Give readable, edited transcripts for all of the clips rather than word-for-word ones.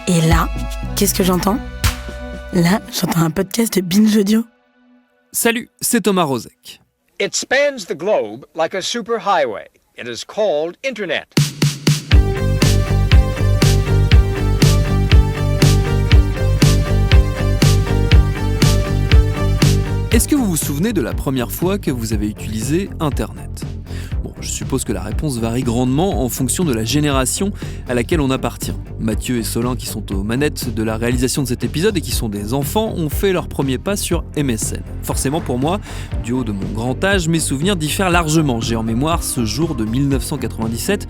Et là, qu'est-ce que j'entends ? Là, j'entends un podcast de Binge Audio. Salut, c'est Thomas Rozek. It spans the globe like a superhighway. It is called Internet. Est-ce que vous vous souvenez de la première fois que vous avez utilisé Internet ? Bon, je suppose que la réponse varie grandement en fonction de la génération à laquelle on appartient. Mathieu et Solin, qui sont aux manettes de la réalisation de cet épisode et qui sont des enfants, ont fait leur premier pas sur MSN. Forcément pour moi, du haut de mon grand âge, mes souvenirs diffèrent largement. J'ai en mémoire ce jour de 1997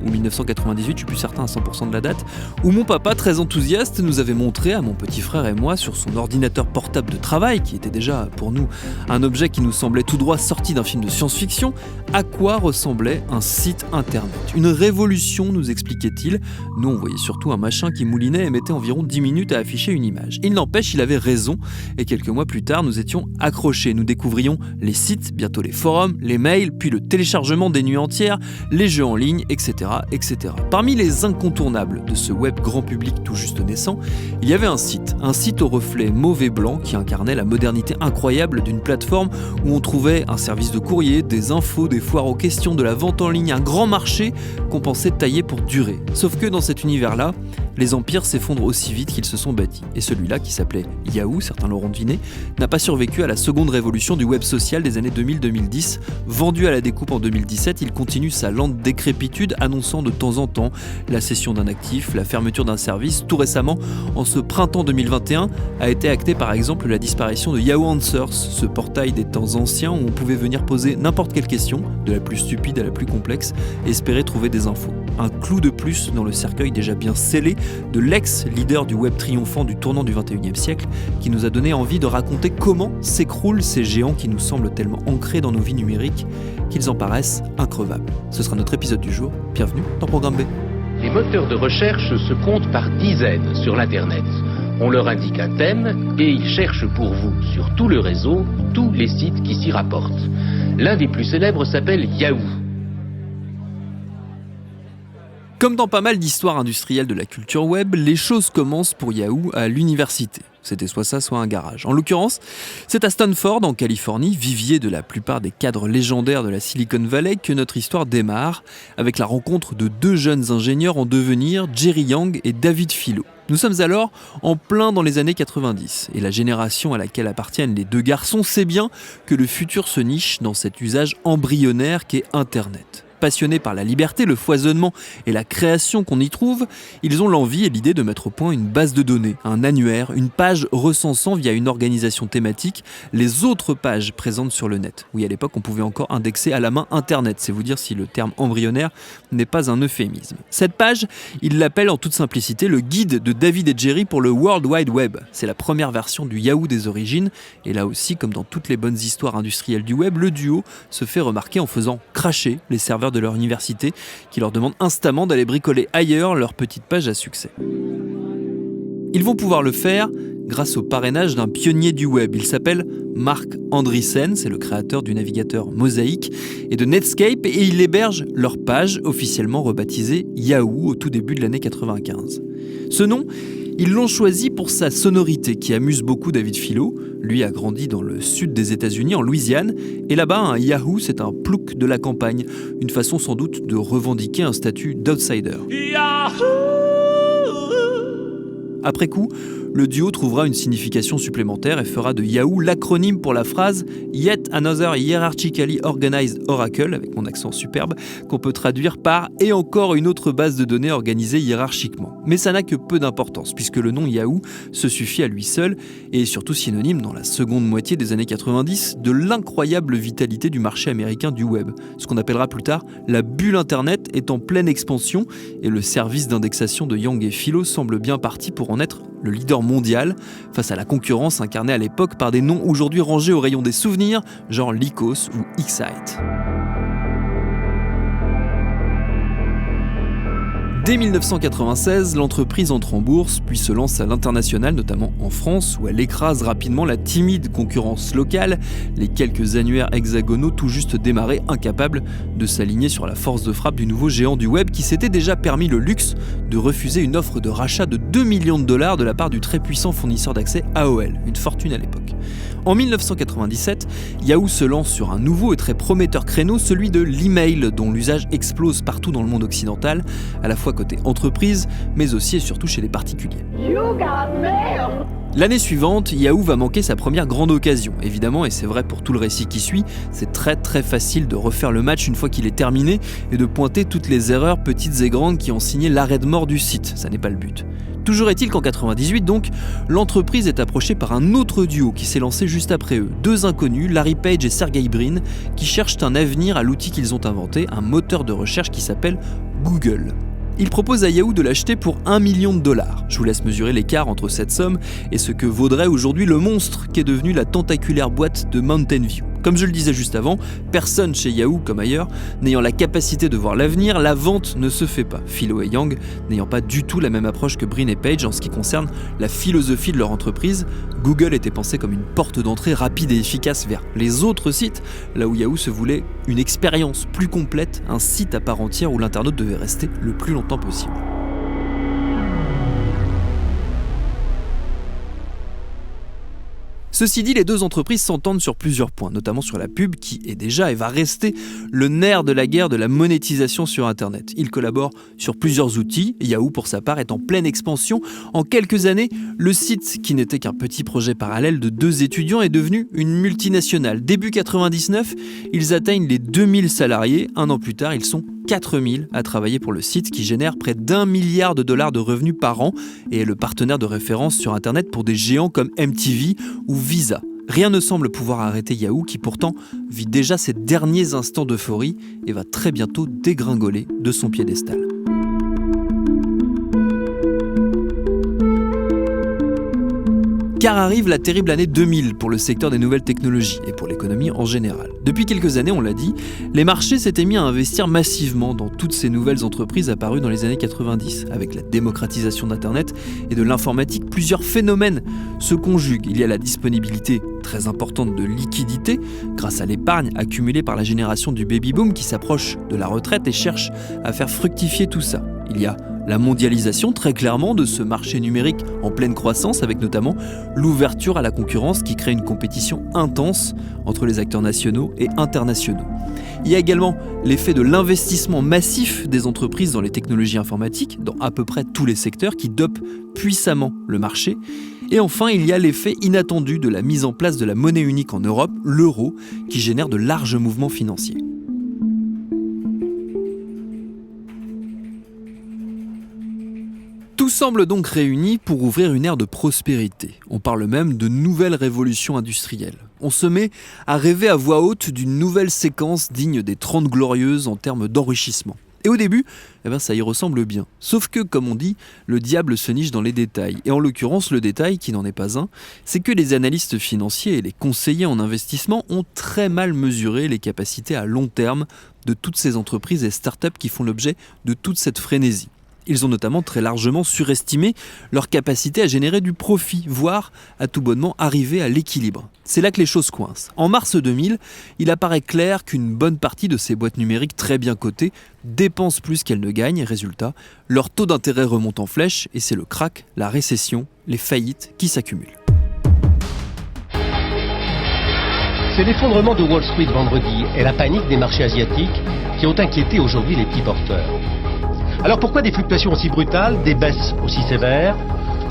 ou 1998, je suis plus certain à 100% de la date, où mon papa, très enthousiaste, nous avait montré à mon petit frère et moi sur son ordinateur portable de travail, qui était déjà pour nous un objet qui nous semblait tout droit sorti d'un film de science-fiction, à quoi ressemblait un site internet. Une révolution, nous expliquait-il. Nous, on voyait surtout un machin qui moulinait et mettait environ 10 minutes à afficher une image. Il n'empêche, il avait raison, et quelques mois plus tard, nous étions accrochés. Nous découvrions les sites, bientôt les forums, les mails, puis le téléchargement des nuits entières, les jeux en ligne, etc. etc. Parmi les incontournables de ce web grand public tout juste naissant, il y avait un site au reflet mauve et blanc qui incarnait la modernité incroyable d'une plateforme où on trouvait un service de courrier, des infos, des foires aux questions, de la vente en ligne, un grand marché qu'on pensait taillé pour durer. Sauf que dans cet univers-là, les empires s'effondrent aussi vite qu'ils se sont bâtis. Et celui-là, qui s'appelait Yahoo, certains l'auront deviné, n'a pas survécu à la seconde révolution du web social des années 2000-2010. Vendu à la découpe en 2017, il continue sa lente décrépitude, annonçant de temps en temps la cession d'un actif, la fermeture d'un service. Tout récemment, en ce printemps 2021, a été actée par exemple la disparition de Yahoo Answers, ce portail des temps anciens où on pouvait venir poser n'importe quelle question, de la plus stupide à la plus complexe, et espérer trouver des infos. Un clou de plus dans le cercueil déjà bien scellé de l'ex-leader du web triomphant du tournant du 21e siècle, qui nous a donné envie de raconter comment s'écroulent ces géants qui nous semblent tellement ancrés dans nos vies numériques qu'ils en paraissent increvables. Ce sera notre épisode du jour. Bienvenue dans Programme B. Les moteurs de recherche se comptent par dizaines sur l'Internet. On leur indique un thème et ils cherchent pour vous, sur tout le réseau, tous les sites qui s'y rapportent. L'un des plus célèbres s'appelle Yahoo. Comme dans pas mal d'histoires industrielles de la culture web, les choses commencent pour Yahoo à l'université. C'était soit ça, soit un garage. En l'occurrence, c'est à Stanford, en Californie, vivier de la plupart des cadres légendaires de la Silicon Valley, que notre histoire démarre, avec la rencontre de deux jeunes ingénieurs en devenir, Jerry Yang et David Filo. Nous sommes alors en plein dans les années 90, et la génération à laquelle appartiennent les deux garçons sait bien que le futur se niche dans cet usage embryonnaire qu'est Internet. Passionnés par la liberté, le foisonnement et la création qu'on y trouve, ils ont l'envie et l'idée de mettre au point une base de données, un annuaire, une page recensant via une organisation thématique les autres pages présentes sur le net. Oui, à l'époque, on pouvait encore indexer à la main Internet, c'est vous dire si le terme embryonnaire n'est pas un euphémisme. Cette page, ils l'appellent en toute simplicité le guide de David et Jerry pour le World Wide Web. C'est la première version du Yahoo des origines, et là aussi, comme dans toutes les bonnes histoires industrielles du web, le duo se fait remarquer en faisant cracher les serveurs de leur université qui leur demandent instamment d'aller bricoler ailleurs leur petite page à succès. Ils vont pouvoir le faire grâce au parrainage d'un pionnier du web. Il s'appelle Marc Andreessen, c'est le créateur du navigateur Mosaic et de Netscape, et il héberge leur page officiellement rebaptisée Yahoo au tout début de l'année 95. Ce nom, ils l'ont choisi pour sa sonorité qui amuse beaucoup David Filo. Lui a grandi dans le sud des États-Unis, en Louisiane, et là-bas, un Yahoo, c'est un plouc de la campagne, une façon sans doute de revendiquer un statut d'outsider. Yahoo! Après coup, le duo trouvera une signification supplémentaire et fera de Yahoo l'acronyme pour la phrase « Yet another hierarchically organized oracle », avec mon accent superbe, qu'on peut traduire par « et encore une autre base de données organisée hiérarchiquement ». Mais ça n'a que peu d'importance, puisque le nom Yahoo se suffit à lui seul et est surtout synonyme dans la seconde moitié des années 90 de l'incroyable vitalité du marché américain du web. Ce qu'on appellera plus tard la bulle Internet est en pleine expansion et le service d'indexation de Yang et Filo semble bien parti pour en être le leader mondial, face à la concurrence incarnée à l'époque par des noms aujourd'hui rangés au rayon des souvenirs, genre Lycos ou Excite. Dès 1996, l'entreprise entre en bourse, puis se lance à l'international, notamment en France, où elle écrase rapidement la timide concurrence locale, les quelques annuaires hexagonaux tout juste démarrés, incapables de s'aligner sur la force de frappe du nouveau géant du web qui s'était déjà permis le luxe de refuser une offre de rachat de 2 millions de dollars de la part du très puissant fournisseur d'accès AOL, une fortune à l'époque. En 1997, Yahoo se lance sur un nouveau et très prometteur créneau, celui de l'email, dont l'usage explose partout dans le monde occidental, à la fois côté entreprise, mais aussi et surtout chez les particuliers. L'année suivante, Yahoo va manquer sa première grande occasion, évidemment, et c'est vrai pour tout le récit qui suit, c'est très facile de refaire le match une fois qu'il est terminé et de pointer toutes les erreurs petites et grandes qui ont signé l'arrêt de mort du site, ça n'est pas le but. Toujours est-il qu'en 98 donc, l'entreprise est approchée par un autre duo qui s'est lancé juste après eux, deux inconnus, Larry Page et Sergey Brin, qui cherchent un avenir à l'outil qu'ils ont inventé, un moteur de recherche qui s'appelle Google. Ils proposent à Yahoo de l'acheter pour 1 million de dollars. Je vous laisse mesurer l'écart entre cette somme et ce que vaudrait aujourd'hui le monstre qu'est devenu la tentaculaire boîte de Mountain View. Comme je le disais juste avant, personne chez Yahoo, comme ailleurs, n'ayant la capacité de voir l'avenir, la vente ne se fait pas. Philo et Yang n'ayant pas du tout la même approche que Brin et Page en ce qui concerne la philosophie de leur entreprise, Google était pensé comme une porte d'entrée rapide et efficace vers les autres sites, là où Yahoo se voulait une expérience plus complète, un site à part entière où l'internaute devait rester le plus longtemps possible. Ceci dit, les deux entreprises s'entendent sur plusieurs points, notamment sur la pub qui est déjà et va rester le nerf de la guerre de la monétisation sur Internet. Ils collaborent sur plusieurs outils, Yahoo pour sa part est en pleine expansion. En quelques années, le site, qui n'était qu'un petit projet parallèle de deux étudiants, est devenu une multinationale. Début 99, ils atteignent les 2000 salariés. Un an plus tard, ils sont 4000 à travailler pour le site qui génère près d'1 milliard de dollars de revenus par an et est le partenaire de référence sur Internet pour des géants comme MTV ou Visa. Rien ne semble pouvoir arrêter Yahoo qui pourtant vit déjà ses derniers instants d'euphorie et va très bientôt dégringoler de son piédestal. Car arrive la terrible année 2000 pour le secteur des nouvelles technologies et pour l'économie en général. Depuis quelques années, on l'a dit, les marchés s'étaient mis à investir massivement dans toutes ces nouvelles entreprises apparues dans les années 90. Avec la démocratisation d'Internet et de l'informatique, plusieurs phénomènes se conjuguent. Il y a la disponibilité très importante de liquidités grâce à l'épargne accumulée par la génération du baby-boom qui s'approche de la retraite et cherche à faire fructifier tout ça. Il y a la mondialisation très clairement de ce marché numérique en pleine croissance avec notamment l'ouverture à la concurrence qui crée une compétition intense entre les acteurs nationaux et internationaux. Il y a également l'effet de l'investissement massif des entreprises dans les technologies informatiques, dans à peu près tous les secteurs qui dopent puissamment le marché. Et enfin, il y a l'effet inattendu de la mise en place de la monnaie unique en Europe, l'euro, qui génère de larges mouvements financiers. Tout semble donc réuni pour ouvrir une ère de prospérité. On parle même de nouvelle révolution industrielle. On se met à rêver à voix haute d'une nouvelle séquence digne des 30 Glorieuses en termes d'enrichissement. Et au début, ça y ressemble bien. Sauf que, comme on dit, le diable se niche dans les détails. Et en l'occurrence, le détail, qui n'en est pas un, c'est que les analystes financiers et les conseillers en investissement ont très mal mesuré les capacités à long terme de toutes ces entreprises et startups qui font l'objet de toute cette frénésie. Ils ont notamment très largement surestimé leur capacité à générer du profit, voire à tout bonnement arriver à l'équilibre. C'est là que les choses coincent. En mars 2000, il apparaît clair qu'une bonne partie de ces boîtes numériques très bien cotées dépensent plus qu'elles ne gagnent. Résultat, leur taux d'intérêt remonte en flèche et c'est le krach, la récession, les faillites qui s'accumulent. C'est l'effondrement de Wall Street vendredi et la panique des marchés asiatiques qui ont inquiété aujourd'hui les petits porteurs. Alors pourquoi des fluctuations aussi brutales, des baisses aussi sévères ?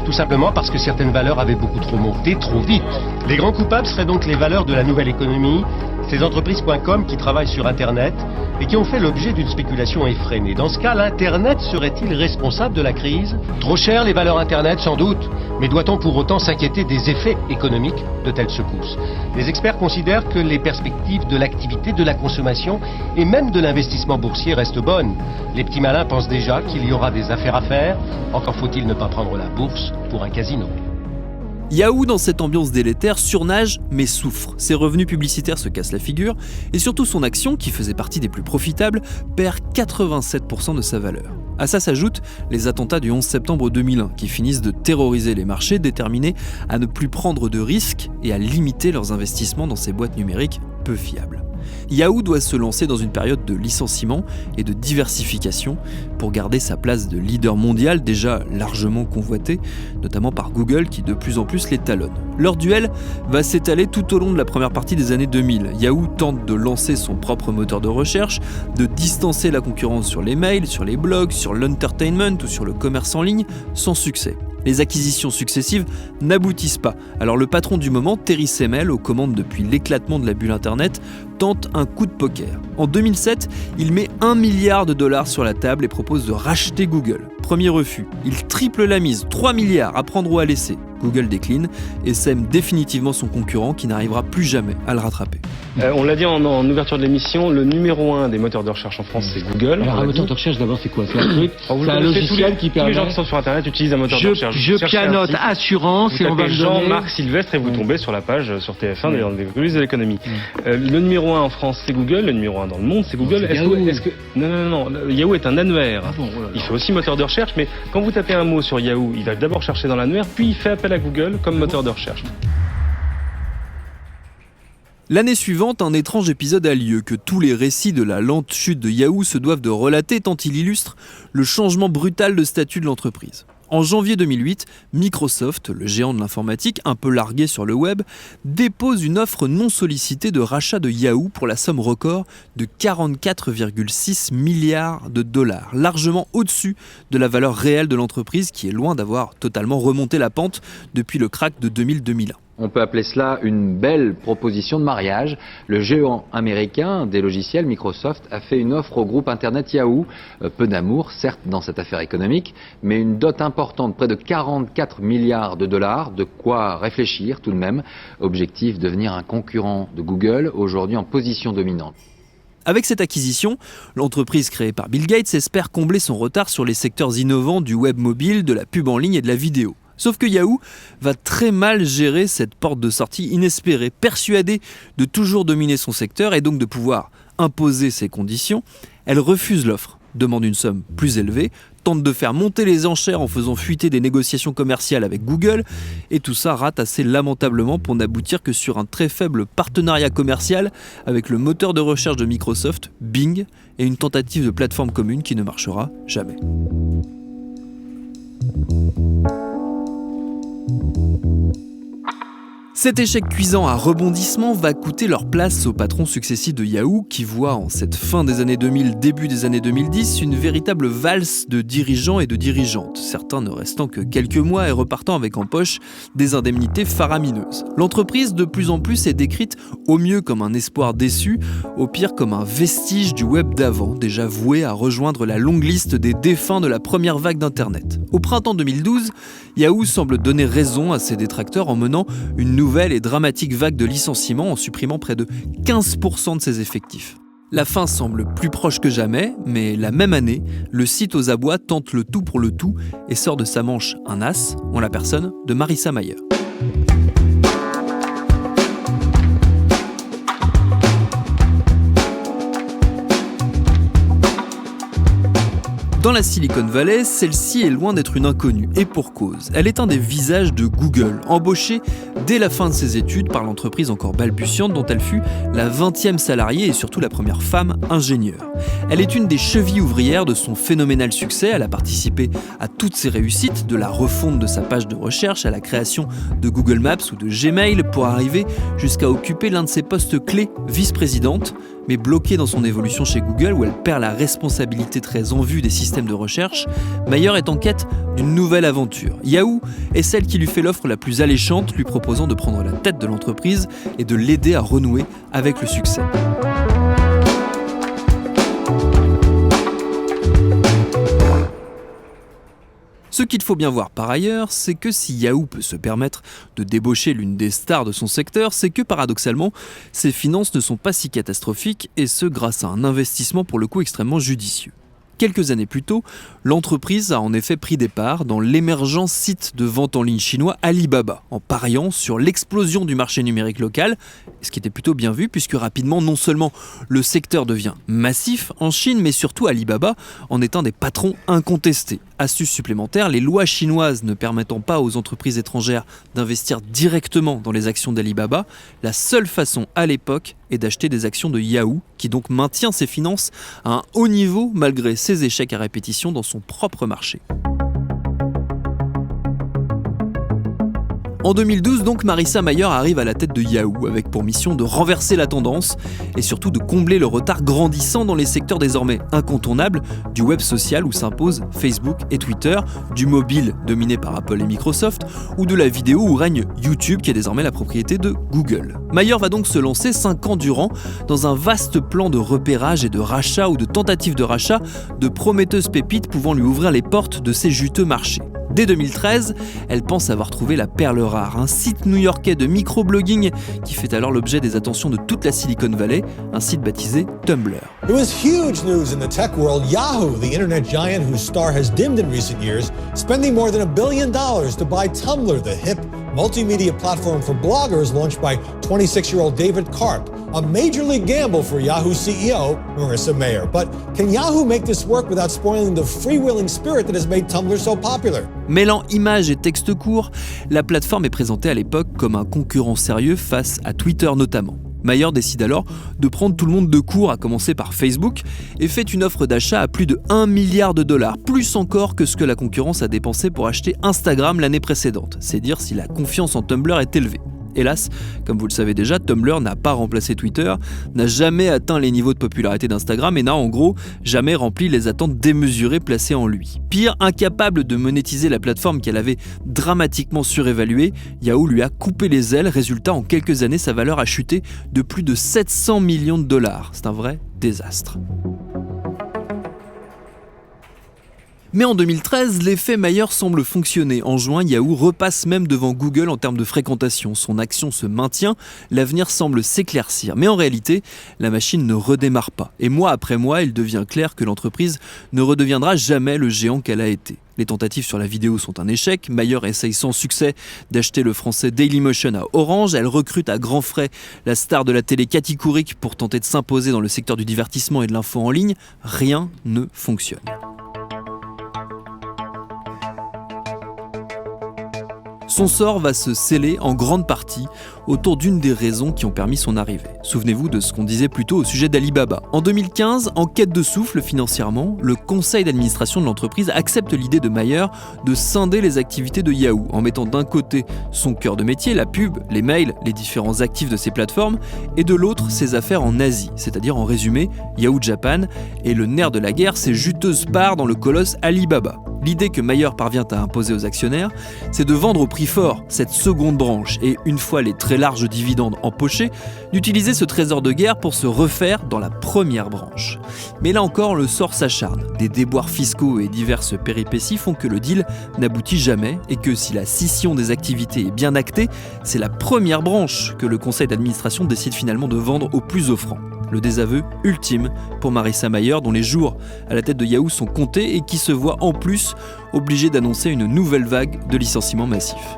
Tout simplement parce que certaines valeurs avaient beaucoup trop monté, trop vite. Les grands coupables seraient donc les valeurs de la nouvelle économie, ces entreprises.com qui travaillent sur Internet et qui ont fait l'objet d'une spéculation effrénée. Dans ce cas, l'Internet serait-il responsable de la crise ? Trop cher les valeurs Internet, sans doute, mais doit-on pour autant s'inquiéter des effets économiques de telles secousses ? Les experts considèrent que les perspectives de l'activité, de la consommation et même de l'investissement boursier restent bonnes. Les petits malins pensent déjà qu'il y aura des affaires à faire, encore faut-il ne pas prendre la bourse pour un casino. Yahoo, dans cette ambiance délétère, surnage mais souffre. Ses revenus publicitaires se cassent la figure et surtout son action, qui faisait partie des plus profitables, perd 87% de sa valeur. À ça s'ajoutent les attentats du 11 septembre 2001 qui finissent de terroriser les marchés déterminés à ne plus prendre de risques et à limiter leurs investissements dans ces boîtes numériques peu fiables. Yahoo doit se lancer dans une période de licenciement et de diversification pour garder sa place de leader mondial déjà largement convoité, notamment par Google qui de plus en plus les talonne. Leur duel va s'étaler tout au long de la première partie des années 2000. Yahoo tente de lancer son propre moteur de recherche, de distancer la concurrence sur les mails, sur les blogs, sur l'entertainment ou sur le commerce en ligne, sans succès. Les acquisitions successives n'aboutissent pas. Alors le patron du moment, Terry Semel, aux commandes depuis l'éclatement de la bulle Internet, tente un coup de poker. En 2007, il met $1 milliard sur la table et propose de racheter Google. Premier refus. Il triple la mise, 3 milliards à prendre ou à laisser. Google décline et sème définitivement son concurrent qui n'arrivera plus jamais à le rattraper. On l'a dit en ouverture de l'émission, le numéro 1 des moteurs de recherche en France, c'est Google. Alors un moteur de recherche, d'abord, c'est quoi? C'est un truc, c'est un logiciel qui permet... Tous les gens qui sont sur Internet utilisent un moteur de recherche. Je pianote assurance et on va me donner... Jean-Marc Sylvestre et vous tombez sur la page sur TF1 dans des coulisses de l'économie. Le numéro 1 en France, c'est Google. Le numéro 1 dans le monde, c'est Google. Non. Yahoo est un annuaire. Ah bon, il fait aussi moteur de recherche, mais quand vous tapez un mot sur Yahoo, il va d'abord chercher dans l'annuaire, puis il fait appel à Google comme moteur de recherche. L'année suivante, un étrange épisode a lieu que tous les récits de la lente chute de Yahoo se doivent de relater tant il illustre le changement brutal de statut de l'entreprise. En janvier 2008, Microsoft, le géant de l'informatique, un peu largué sur le web, dépose une offre non sollicitée de rachat de Yahoo pour la somme record de 44,6 milliards de dollars, largement au-dessus de la valeur réelle de l'entreprise qui est loin d'avoir totalement remonté la pente depuis le krach de 2000-2001. On peut appeler cela une belle proposition de mariage. Le géant américain des logiciels, Microsoft, a fait une offre au groupe Internet Yahoo. Peu d'amour, certes, dans cette affaire économique, mais une dot importante, près de 44 milliards de dollars, de quoi réfléchir tout de même. Objectif, devenir un concurrent de Google, aujourd'hui en position dominante. Avec cette acquisition, l'entreprise créée par Bill Gates espère combler son retard sur les secteurs innovants du web mobile, de la pub en ligne et de la vidéo. Sauf que Yahoo va très mal gérer cette porte de sortie inespérée, persuadée de toujours dominer son secteur et donc de pouvoir imposer ses conditions. Elle refuse l'offre, demande une somme plus élevée, tente de faire monter les enchères en faisant fuiter des négociations commerciales avec Google, et tout ça rate assez lamentablement pour n'aboutir que sur un très faible partenariat commercial avec le moteur de recherche de Microsoft, Bing, et une tentative de plateforme commune qui ne marchera jamais. Cet échec cuisant à rebondissement va coûter leur place aux patrons successifs de Yahoo qui voient en cette fin des années 2000, début des années 2010, une véritable valse de dirigeants et de dirigeantes, certains ne restant que quelques mois et repartant avec en poche des indemnités faramineuses. L'entreprise de plus en plus est décrite au mieux comme un espoir déçu, au pire comme un vestige du web d'avant, déjà voué à rejoindre la longue liste des défunts de la première vague d'Internet. Au printemps 2012, Yahoo semble donner raison à ses détracteurs en menant une nouvelle et dramatique vague de licenciements en supprimant près de 15% de ses effectifs. La fin semble plus proche que jamais, mais la même année, le site aux abois tente le tout pour le tout et sort de sa manche un as, en la personne de Marissa Mayer. Dans la Silicon Valley, celle-ci est loin d'être une inconnue, et pour cause. Elle est un des visages de Google, embauchée dès la fin de ses études par l'entreprise encore balbutiante dont elle fut la 20e salariée et surtout la première femme ingénieure. Elle est une des chevilles ouvrières de son phénoménal succès, elle a participé à toutes ses réussites, de la refonte de sa page de recherche à la création de Google Maps ou de Gmail, pour arriver jusqu'à occuper l'un de ses postes clés, vice-présidente, mais bloquée dans son évolution chez Google où elle perd la responsabilité très en vue des systèmes de recherche, Mayer est en quête d'une nouvelle aventure. Yahoo est celle qui lui fait l'offre la plus alléchante, lui proposant de prendre la tête de l'entreprise et de l'aider à renouer avec le succès. Ce qu'il faut bien voir par ailleurs, c'est que si Yahoo peut se permettre de débaucher l'une des stars de son secteur, c'est que paradoxalement, ses finances ne sont pas si catastrophiques, et ce grâce à un investissement pour le coup extrêmement judicieux. Quelques années plus tôt, l'entreprise a en effet pris des parts dans l'émergent site de vente en ligne chinois Alibaba, en pariant sur l'explosion du marché numérique local ce qui était plutôt bien vu puisque rapidement, non seulement le secteur devient massif en Chine, mais surtout Alibaba en est un des patrons incontestés. Astuce supplémentaire, les lois chinoises ne permettant pas aux entreprises étrangères d'investir directement dans les actions d'Alibaba, la seule façon à l'époque est d'acheter des actions de Yahoo, qui donc maintient ses finances à un haut niveau malgré ses échecs à répétition dans son propre marché. En 2012, donc, Marissa Mayer arrive à la tête de Yahoo avec pour mission de renverser la tendance et surtout de combler le retard grandissant dans les secteurs désormais incontournables du web social où s'imposent Facebook et Twitter, du mobile dominé par Apple et Microsoft ou de la vidéo où règne YouTube qui est désormais la propriété de Google. Mayer va donc se lancer 5 ans durant dans un vaste plan de repérage et de rachat ou de tentative de rachat de prometteuses pépites pouvant lui ouvrir les portes de ces juteux marchés. Dès 2013, elle pense avoir trouvé la perle rare, un site new-yorkais de microblogging qui fait alors l'objet des attentions de toute la Silicon Valley, un site baptisé Tumblr. It was huge news in the tech world. Yahoo, the internet giant whose star has dimmed in recent years, spending more than $1 billion to buy Tumblr, the hip multimedia platform for bloggers launched by 26-year-old David Karp, a major league gamble for Yahoo CEO Marissa Mayer. But can Yahoo make this work without spoiling the freewheeling spirit that has made Tumblr so popular? Mêlant images et textes courts, la plateforme est présentée à l'époque comme un concurrent sérieux face à Twitter notamment. Mayer décide alors de prendre tout le monde de court, à commencer par Facebook, et fait une offre d'achat à plus de $1 milliard, plus encore que ce que la concurrence a dépensé pour acheter Instagram l'année précédente. C'est dire si la confiance en Tumblr est élevée. Hélas, comme vous le savez déjà, Tumblr n'a pas remplacé Twitter, n'a jamais atteint les niveaux de popularité d'Instagram et n'a en gros jamais rempli les attentes démesurées placées en lui. Pire, incapable de monétiser la plateforme qu'elle avait dramatiquement surévaluée, Yahoo lui a coupé les ailes. Résultat, en quelques années, sa valeur a chuté de plus de $700 millions. C'est un vrai désastre. Mais en 2013, l'effet Mayer semble fonctionner. En juin, Yahoo repasse même devant Google en termes de fréquentation. Son action se maintient, l'avenir semble s'éclaircir. Mais en réalité, la machine ne redémarre pas. Et mois après mois, il devient clair que l'entreprise ne redeviendra jamais le géant qu'elle a été. Les tentatives sur la vidéo sont un échec. Mayer essaye sans succès d'acheter le français Dailymotion à Orange. Elle recrute à grands frais la star de la télé Cathy Couric pour tenter de s'imposer dans le secteur du divertissement et de l'info en ligne. Rien ne fonctionne. Son sort va se sceller en grande partie autour d'une des raisons qui ont permis son arrivée. Souvenez-vous de ce qu'on disait plus tôt au sujet d'Alibaba. En 2015, en quête de souffle financièrement, le conseil d'administration de l'entreprise accepte l'idée de Mayer de scinder les activités de Yahoo en mettant d'un côté son cœur de métier, la pub, les mails, les différents actifs de ses plateformes, et de l'autre ses affaires en Asie, c'est-à-dire en résumé Yahoo Japan, et le nerf de la guerre, ses juteuses parts dans le colosse Alibaba. L'idée que Mayer parvient à imposer aux actionnaires, c'est de vendre au prix fort cette seconde branche et, une fois les très larges dividendes empochés, d'utiliser ce trésor de guerre pour se refaire dans la première branche. Mais là encore, le sort s'acharne. Des déboires fiscaux et diverses péripéties font que le deal n'aboutit jamais et que si la scission des activités est bien actée, c'est la première branche que le conseil d'administration décide finalement de vendre au plus offrant. Le désaveu ultime pour Marissa Mayer, dont les jours à la tête de Yahoo sont comptés et qui se voit en plus obligée d'annoncer une nouvelle vague de licenciements massifs.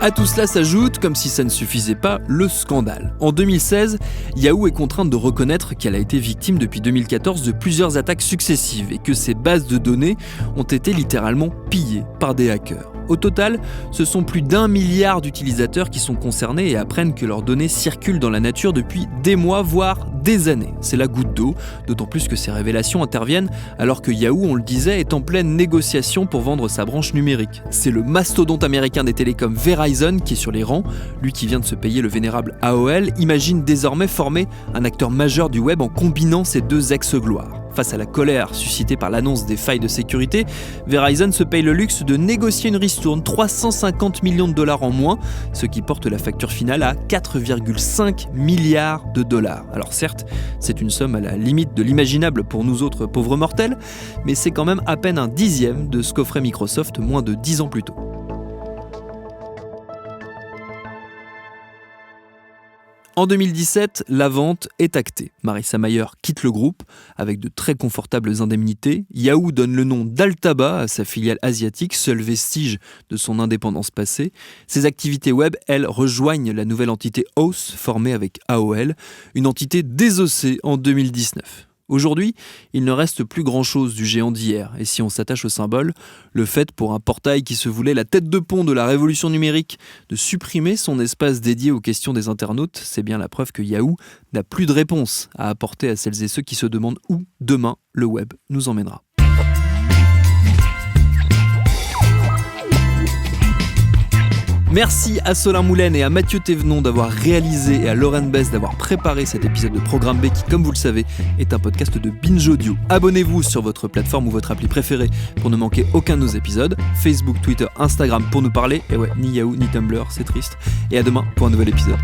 À tout cela s'ajoute, comme si ça ne suffisait pas, le scandale. En 2016, Yahoo est contrainte de reconnaître qu'elle a été victime depuis 2014 de plusieurs attaques successives et que ses bases de données ont été littéralement pillées par des hackers. Au total, ce sont plus d'1 milliard d'utilisateurs qui sont concernés et apprennent que leurs données circulent dans la nature depuis des mois, voire des années. C'est la goutte d'eau, d'autant plus que ces révélations interviennent alors que Yahoo, on le disait, est en pleine négociation pour vendre sa branche numérique. C'est le mastodonte américain des télécoms Verizon qui est sur les rangs. Lui qui vient de se payer le vénérable AOL, imagine désormais former un acteur majeur du web en combinant ces deux ex-gloires. Face à la colère suscitée par l'annonce des failles de sécurité, Verizon se paye le luxe de négocier une ristourne, $350 millions en moins, ce qui porte la facture finale à 4,5 milliards de dollars. Alors certes, c'est une somme à la limite de l'imaginable pour nous autres pauvres mortels, mais c'est quand même à peine un dixième de ce qu'offrait Microsoft moins de 10 ans plus tôt. En 2017, la vente est actée. Marissa Mayer quitte le groupe avec de très confortables indemnités. Yahoo donne le nom d'Altaba à sa filiale asiatique, seul vestige de son indépendance passée. Ses activités web, elles, rejoignent la nouvelle entité Oath, formée avec AOL, une entité désossée en 2019. Aujourd'hui, il ne reste plus grand-chose du géant d'hier. Et si on s'attache au symbole, le fait pour un portail qui se voulait la tête de pont de la révolution numérique de supprimer son espace dédié aux questions des internautes, c'est bien la preuve que Yahoo n'a plus de réponse à apporter à celles et ceux qui se demandent où demain le web nous emmènera. Merci à Solin Moulin et à Mathieu Thévenon d'avoir réalisé et à Lauren Bess d'avoir préparé cet épisode de Programme B qui, comme vous le savez, est un podcast de Binge Audio. Abonnez-vous sur votre plateforme ou votre appli préférée pour ne manquer aucun de nos épisodes. Facebook, Twitter, Instagram pour nous parler. Et ouais, ni Yahoo ni Tumblr, c'est triste. Et à demain pour un nouvel épisode.